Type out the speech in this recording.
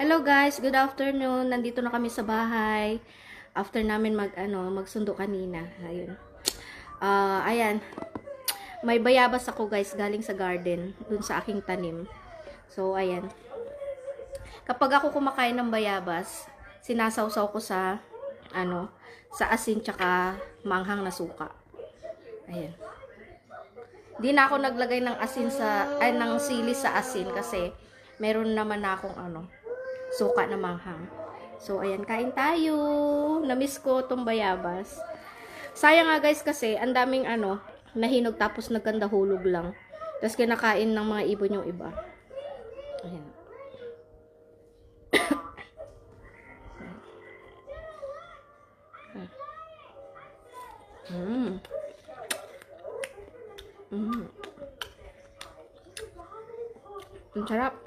Hello guys, good afternoon. Nandito na kami sa bahay. After namin magsundo kanina. Ayun. Ayan. May bayabas ako guys galing sa garden dun sa aking tanim. So ayan. Kapag ako kumakain ng bayabas, sinasawsaw ko sa sa asin tsaka manghang na suka. Ayan. Di na ako naglagay ng asin ng sili sa asin kasi meron naman na akong suka na manghang. So, ayan, kain tayo. Namiss ko itong bayabas. Sayang nga guys kasi, ang daming nahinog tapos nagkanda hulog lang. Tapos kinakain ng mga ibon yung iba. Ayan. Ang sarap.